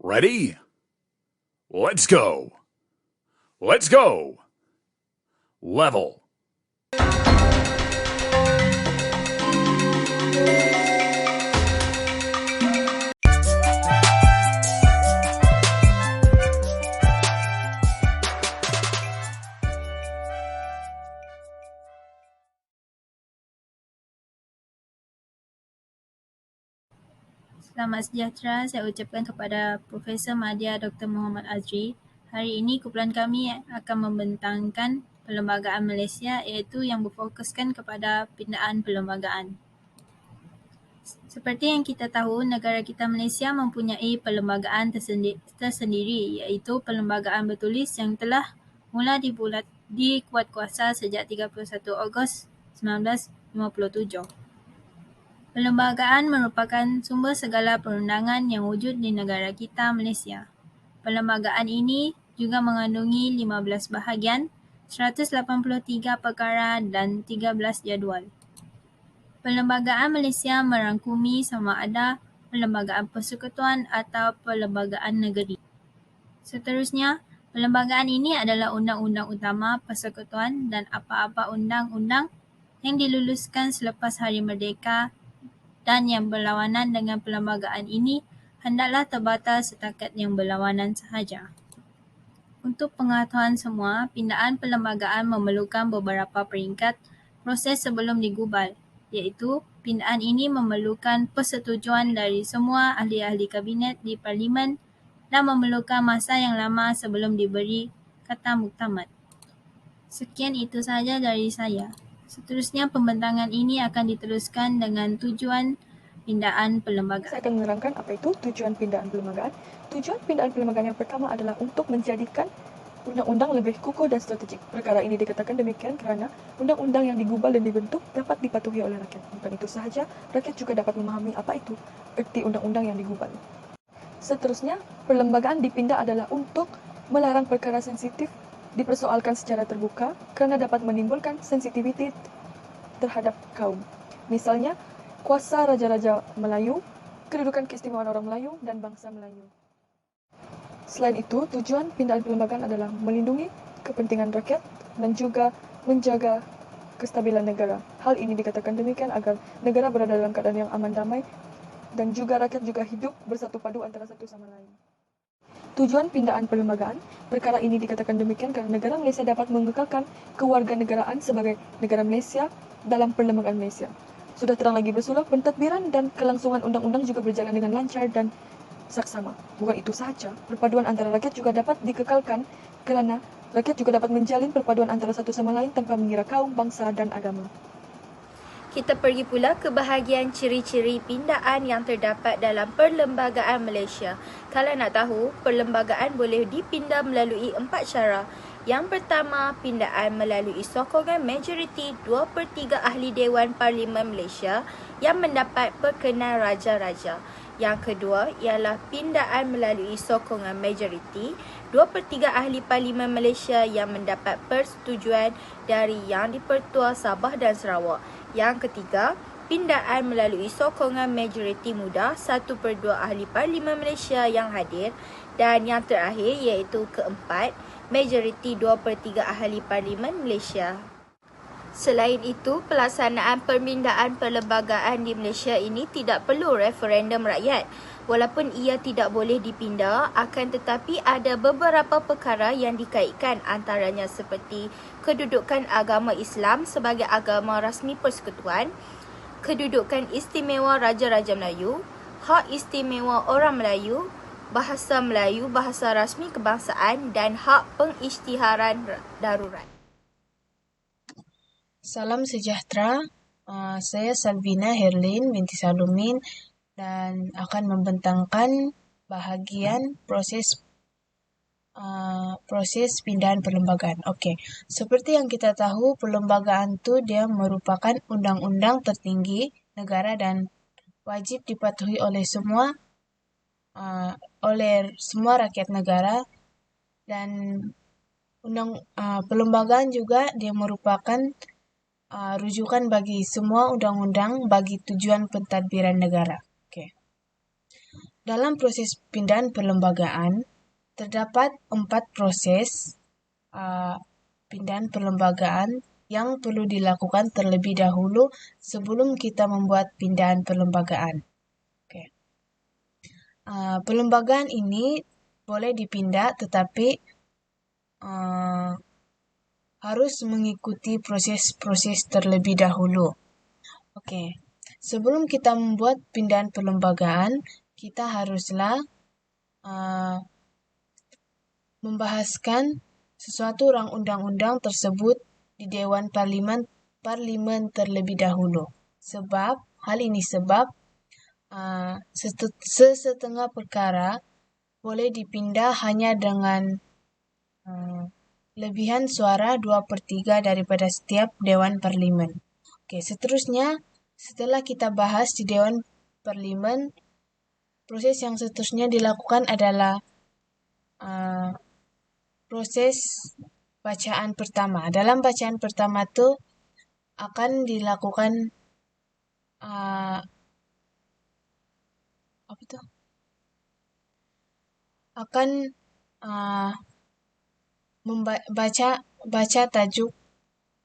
Ready? Let's go. Let's go. Level. Selamat sejahtera saya ucapkan kepada Profesor Madya Dr. Muhammad Azri. Hari ini kumpulan kami akan membentangkan Perlembagaan Malaysia iaitu yang berfokuskan kepada pindaan perlembagaan. Seperti yang kita tahu, negara kita Malaysia mempunyai perlembagaan tersendiri iaitu Perlembagaan Bertulis yang telah mula dikuatkuasa sejak 31 Ogos 1957. Perlembagaan merupakan sumber segala perundangan yang wujud di negara kita Malaysia. Perlembagaan ini juga mengandungi 15 bahagian, 183 perkara dan 13 jadual. Perlembagaan Malaysia merangkumi sama ada perlembagaan persekutuan atau perlembagaan negeri. Seterusnya, perlembagaan ini adalah undang-undang utama persekutuan dan apa-apa undang-undang yang diluluskan selepas Hari Merdeka dan yang berlawanan dengan perlembagaan ini hendaklah terbatas setakat yang berlawanan sahaja. Untuk pengetahuan semua, pindaan perlembagaan memerlukan beberapa peringkat proses sebelum digubal, iaitu pindaan ini memerlukan persetujuan dari semua ahli-ahli kabinet di Parlimen dan memerlukan masa yang lama sebelum diberi kata muktamad. Sekian itu sahaja dari saya. Seterusnya, pembentangan ini akan diteruskan dengan tujuan pindaan perlembagaan. Saya akan menerangkan apa itu tujuan pindaan perlembagaan. Tujuan pindaan perlembagaan yang pertama adalah untuk menjadikan undang-undang lebih kukuh dan strategik. Perkara ini dikatakan demikian kerana undang-undang yang digubal dan dibentuk dapat dipatuhi oleh rakyat. Bukan itu sahaja, rakyat juga dapat memahami apa itu erti undang-undang yang digubal. Seterusnya, perlembagaan dipindah adalah untuk melarang perkara sensitif dipersoalkan secara terbuka kerana dapat menimbulkan sensitiviti terhadap kaum. Misalnya, kuasa Raja-Raja Melayu, kedudukan keistimewaan orang Melayu dan bangsa Melayu. Selain itu, tujuan pindaan perlembagaan adalah melindungi kepentingan rakyat dan juga menjaga kestabilan negara. Hal ini dikatakan demikian agar negara berada dalam keadaan yang aman damai dan juga rakyat juga hidup bersatu padu antara satu sama lain. Tujuan pindaan perlembagaan, perkara ini dikatakan demikian kerana negara Malaysia dapat mengekalkan kewarganegaraan sebagai negara Malaysia dalam perlembagaan Malaysia. Sudah terang lagi bersulah, pentadbiran dan kelangsungan undang-undang juga berjalan dengan lancar dan saksama. Bukan itu sahaja, perpaduan antara rakyat juga dapat dikekalkan kerana rakyat juga dapat menjalin perpaduan antara satu sama lain tanpa mengira kaum, bangsa dan agama. Kita pergi pula ke bahagian ciri-ciri pindaan yang terdapat dalam Perlembagaan Malaysia. Kalau nak tahu, perlembagaan boleh dipindah melalui 4 cara. Yang pertama, pindaan melalui sokongan majoriti 2/3 ahli Dewan Parlimen Malaysia yang mendapat perkenan raja-raja. Yang kedua ialah pindaan melalui sokongan majoriti 2/3 ahli Parlimen Malaysia yang mendapat persetujuan dari Yang di-Pertua Sabah dan Sarawak. Yang ketiga, pindaan melalui sokongan majoriti mudah 1/2 ahli Parlimen Malaysia yang hadir. Dan yang terakhir iaitu keempat, majoriti 2/3 ahli Parlimen Malaysia. Selain itu, pelaksanaan perpindaan perlembagaan di Malaysia ini tidak perlu referendum rakyat. Walaupun ia tidak boleh dipindah, akan tetapi ada beberapa perkara yang dikaitkan antaranya seperti kedudukan agama Islam sebagai agama rasmi persekutuan, kedudukan istimewa Raja-Raja Melayu, hak istimewa orang Melayu, bahasa Melayu, bahasa rasmi kebangsaan dan hak pengisytiharan darurat. Salam sejahtera, saya Salvina Herlin binti Salumin dan akan membentangkan bahagian proses pindahan perlembagaan. Okey, seperti yang kita tahu, perlembagaan tu dia merupakan undang-undang tertinggi negara dan wajib dipatuhi oleh semua rakyat negara. Dan perlembagaan juga dia merupakan rujukan bagi semua undang-undang bagi tujuan pentadbiran negara. Okay. dalam proses pindahan perlembagaan, terdapat 4 proses pindahan perlembagaan yang perlu dilakukan terlebih dahulu sebelum kita membuat pindahan perlembagaan. Okay. Perlembagaan ini boleh dipindah tetapi harus mengikuti proses-proses terlebih dahulu. Okay. Sebelum kita membuat pindahan perlembagaan, kita haruslah membahaskan sesuatu rang undang-undang tersebut di Dewan Parlimen terlebih dahulu. Hal ini sebab sesetengah perkara boleh dipindah hanya dengan lebihan suara 2/3 daripada setiap Dewan Parlimen. Okey, seterusnya setelah kita bahas di Dewan Parlimen, proses yang seterusnya dilakukan adalah proses bacaan pertama. Dalam bacaan pertama tu akan dilakukan baca tajuk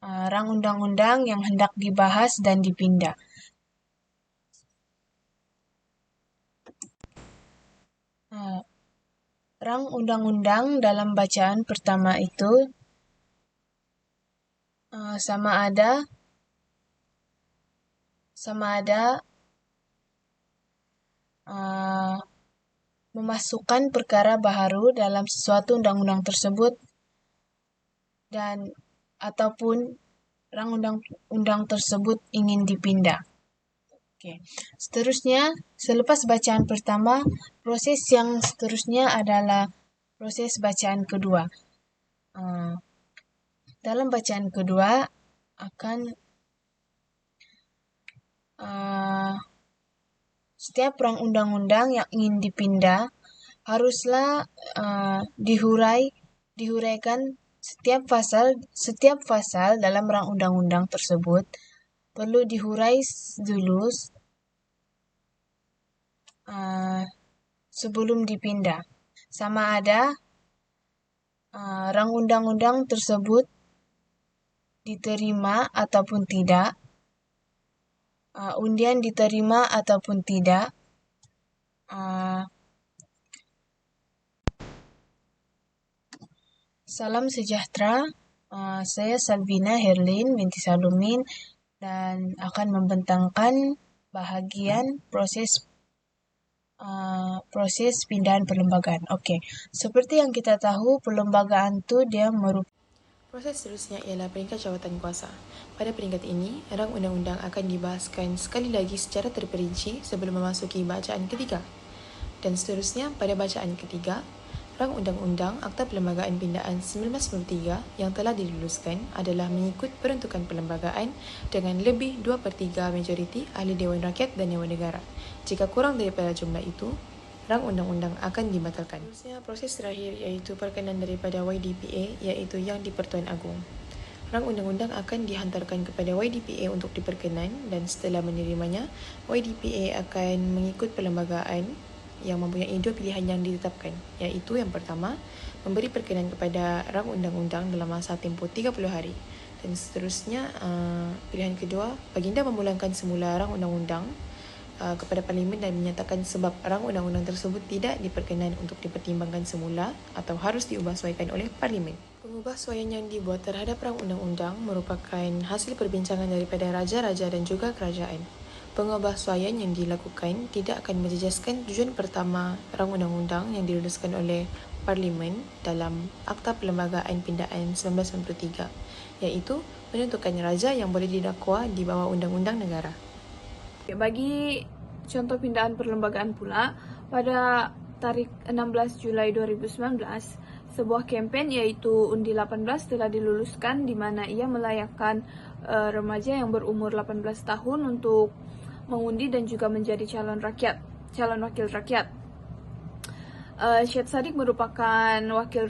rang undang-undang yang hendak dibahas dan dipindah. Rang undang-undang dalam bacaan pertama itu sama ada memasukkan perkara baharu dalam sesuatu undang-undang tersebut dan ataupun rang undang-undang tersebut ingin dipindah. Okay. Seterusnya, selepas bacaan pertama, proses yang seterusnya adalah proses bacaan kedua. Dalam bacaan kedua akan setiap rang undang-undang yang ingin dipindah haruslah dihuraikan setiap pasal dalam rang undang-undang tersebut perlu dihurai dulu sebelum dipindah. Sama ada rang undang-undang tersebut diterima ataupun tidak, undian diterima ataupun tidak, salam sejahtera. Saya Salvina Herlin binti Salumin dan akan membentangkan bahagian proses pindahan perlembagaan. Okey, seperti yang kita tahu, perlembagaan tu dia merupakan proses seterusnya ialah peringkat jawatan kuasa. Pada peringkat ini, rang undang-undang akan dibahaskan sekali lagi secara terperinci sebelum memasuki bacaan ketiga. Dan seterusnya, pada bacaan ketiga, rang undang-undang Akta Perlembagaan Pindaan 1993 yang telah diluluskan adalah mengikut peruntukan perlembagaan dengan lebih 2/3 majoriti ahli Dewan Rakyat dan Dewan Negara. Jika kurang daripada jumlah itu, rang undang-undang akan dibatalkan. Seterusnya, proses terakhir iaitu perkenan daripada YDPA iaitu Yang di-Pertuan Agong. Rang undang-undang akan dihantarkan kepada YDPA untuk diperkenan dan setelah menerimanya, YDPA akan mengikut perlembagaan yang mempunyai 2 pilihan yang ditetapkan, iaitu yang pertama, memberi perkenan kepada rang undang-undang dalam masa tempoh 30 hari. Dan seterusnya, pilihan kedua, baginda memulangkan semula rang undang-undang kepada Parlimen dan menyatakan sebab rang undang-undang tersebut tidak diperkenan untuk dipertimbangkan semula atau harus diubahsuaikan oleh Parlimen. Pengubahsuaian yang dibuat terhadap rang undang-undang merupakan hasil perbincangan daripada raja-raja dan juga kerajaan. Pengubahsuaian yang dilakukan tidak akan menjejaskan tujuan pertama rang undang-undang yang diluluskan oleh Parlimen dalam Akta Perlembagaan Pindaan 1993, iaitu menentukan raja yang boleh didakwa di bawah undang-undang negara. Bagi contoh pindahan perlembagaan pula, pada tarikh 16 Julai 2019, sebuah kempen iaitu Undi 18 telah diluluskan di mana ia melayakkan remaja yang berumur 18 tahun untuk mengundi dan juga menjadi calon wakil rakyat. Syed Saddiq merupakan wakil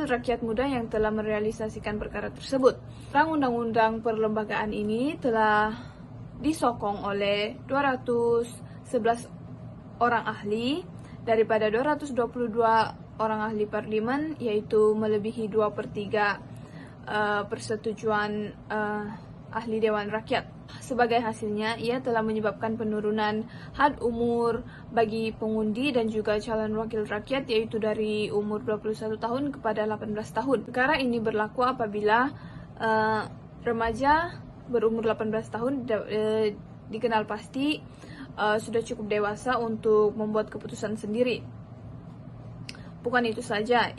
rakyat muda yang telah merealisasikan perkara tersebut. Rang undang-undang perlembagaan ini telah disokong oleh 211 orang ahli daripada 222 orang ahli parlimen, iaitu melebihi 2/3 persetujuan ahli Dewan Rakyat. Sebagai hasilnya, ia telah menyebabkan penurunan had umur bagi pengundi dan juga calon wakil rakyat, iaitu dari umur 21 tahun kepada 18 tahun. Perkara ini berlaku apabila remaja berumur 18 tahun dikenal pasti sudah cukup dewasa untuk membuat keputusan sendiri. Bukan itu saja,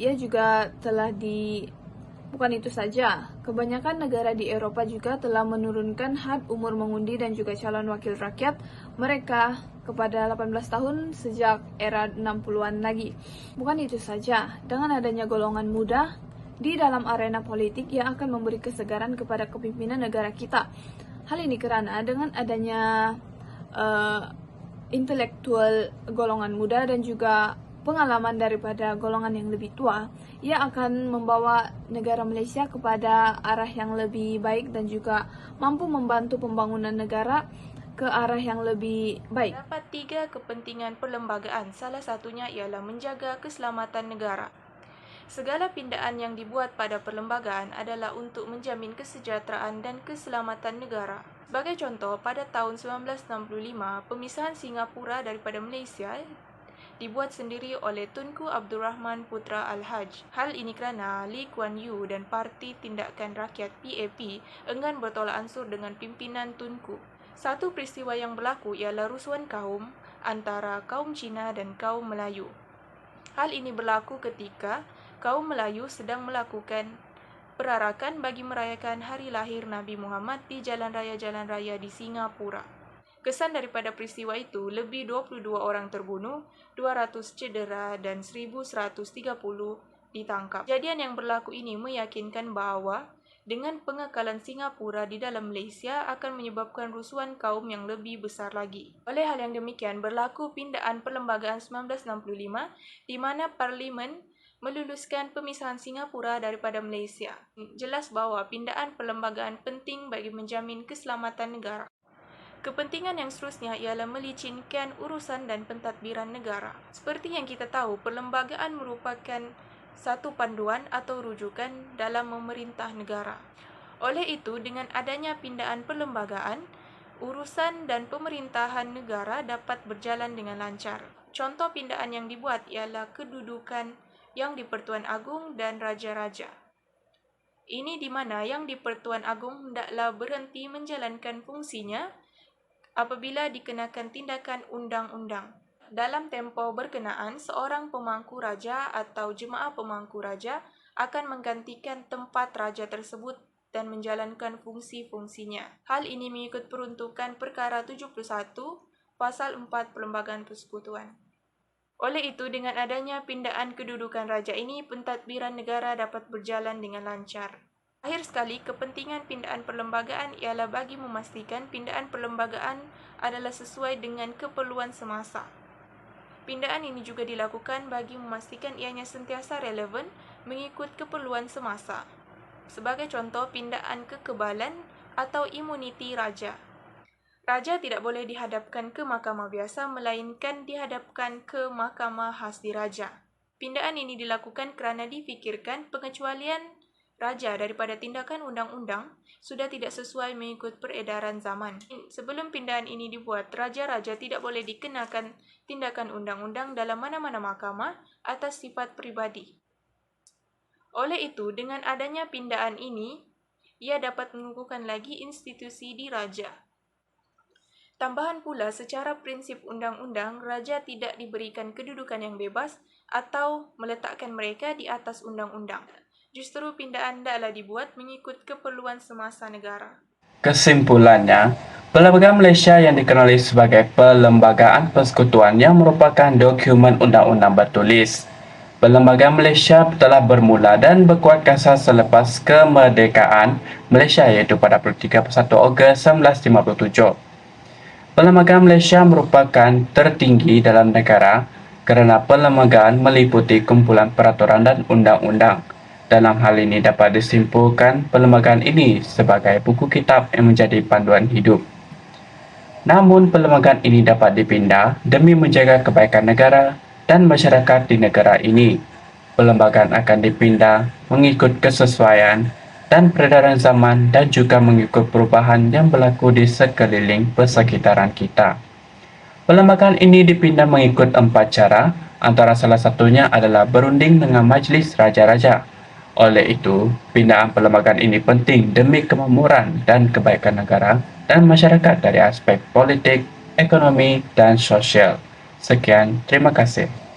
kebanyakan negara di Eropa juga telah menurunkan had umur mengundi dan juga calon wakil rakyat mereka kepada 18 tahun sejak era 60-an lagi. Bukan itu saja, dengan adanya golongan muda di dalam arena politik yang akan memberi kesegaran kepada kepemimpinan negara kita. Hal ini karena dengan adanya intelektual golongan muda dan juga pengalaman daripada golongan yang lebih tua, ia akan membawa negara Malaysia kepada arah yang lebih baik dan juga mampu membantu pembangunan negara ke arah yang lebih baik. Terdapat 3 kepentingan perlembagaan, salah satunya ialah menjaga keselamatan negara. Segala pindaan yang dibuat pada perlembagaan adalah untuk menjamin kesejahteraan dan keselamatan negara. Sebagai contoh, pada tahun 1965, pemisahan Singapura daripada Malaysia dibuat sendiri oleh Tunku Abdul Rahman Putra Al-Haj. Hal ini kerana Lee Kuan Yew dan Parti Tindakan Rakyat PAP enggan bertolak ansur dengan pimpinan Tunku. Satu peristiwa yang berlaku ialah rusuhan kaum antara kaum Cina dan kaum Melayu. Hal ini berlaku ketika kaum Melayu sedang melakukan perarakan bagi merayakan hari lahir Nabi Muhammad di jalan raya di Singapura. Kesan daripada peristiwa itu, lebih 22 orang terbunuh, 200 cedera dan 1.130 ditangkap. Kejadian yang berlaku ini meyakinkan bahawa dengan pengekalan Singapura di dalam Malaysia akan menyebabkan rusuhan kaum yang lebih besar lagi. Oleh hal yang demikian, berlaku pindaan perlembagaan 1965 di mana Parlimen meluluskan pemisahan Singapura daripada Malaysia. Jelas bahawa pindaan perlembagaan penting bagi menjamin keselamatan negara. Kepentingan yang seterusnya ialah melicinkan urusan dan pentadbiran negara. Seperti yang kita tahu, perlembagaan merupakan satu panduan atau rujukan dalam memerintah negara. Oleh itu, dengan adanya pindaan perlembagaan, urusan dan pemerintahan negara dapat berjalan dengan lancar. Contoh pindaan yang dibuat ialah kedudukan yang di Pertuan Agong dan Raja-Raja. Ini di mana yang di Pertuan Agong hendaklah berhenti menjalankan fungsinya apabila dikenakan tindakan undang-undang. Dalam tempoh berkenaan, seorang pemangku raja atau jemaah pemangku raja akan menggantikan tempat raja tersebut dan menjalankan fungsi-fungsinya. Hal ini mengikut peruntukan Perkara 71, Pasal 4 Perlembagaan Persekutuan. Oleh itu, dengan adanya pindaan kedudukan raja ini, pentadbiran negara dapat berjalan dengan lancar. Akhir sekali, kepentingan pindaan perlembagaan ialah bagi memastikan pindaan perlembagaan adalah sesuai dengan keperluan semasa. Pindaan ini juga dilakukan bagi memastikan ianya sentiasa relevan mengikut keperluan semasa. Sebagai contoh, pindaan kekebalan atau imuniti raja. Raja tidak boleh dihadapkan ke mahkamah biasa, melainkan dihadapkan ke mahkamah khas diraja. Pindaan ini dilakukan kerana difikirkan pengecualian raja daripada tindakan undang-undang sudah tidak sesuai mengikut peredaran zaman. Sebelum pindaan ini dibuat, raja-raja tidak boleh dikenakan tindakan undang-undang dalam mana-mana mahkamah atas sifat peribadi. Oleh itu, dengan adanya pindaan ini, ia dapat mengukuhkan lagi institusi diraja. Tambahan pula, secara prinsip undang-undang, raja tidak diberikan kedudukan yang bebas atau meletakkan mereka di atas undang-undang. Justru pindaan hendaklah dibuat mengikut keperluan semasa negara. Kesimpulannya, Perlembagaan Malaysia yang dikenali sebagai Perlembagaan Persekutuan yang merupakan dokumen undang-undang bertulis. Perlembagaan Malaysia telah bermula dan berkuat kasar selepas kemerdekaan Malaysia iaitu pada 31 Ogos 1957. Perlembagaan Malaysia merupakan tertinggi dalam negara kerana perlembagaan meliputi kumpulan peraturan dan undang-undang. Dalam hal ini dapat disimpulkan perlembagaan ini sebagai buku kitab yang menjadi panduan hidup. Namun, perlembagaan ini dapat dipindah demi menjaga kebaikan negara dan masyarakat di negara ini. Perlembagaan akan dipindah mengikut kesesuaian dan peredaran zaman dan juga mengikut perubahan yang berlaku di sekeliling persekitaran kita. Perlembagaan ini dipindah mengikut 4 cara, antara salah satunya adalah berunding dengan Majlis Raja-Raja. Oleh itu, pindahan perlembagaan ini penting demi kemakmuran dan kebaikan negara dan masyarakat dari aspek politik, ekonomi, dan sosial. Sekian, terima kasih.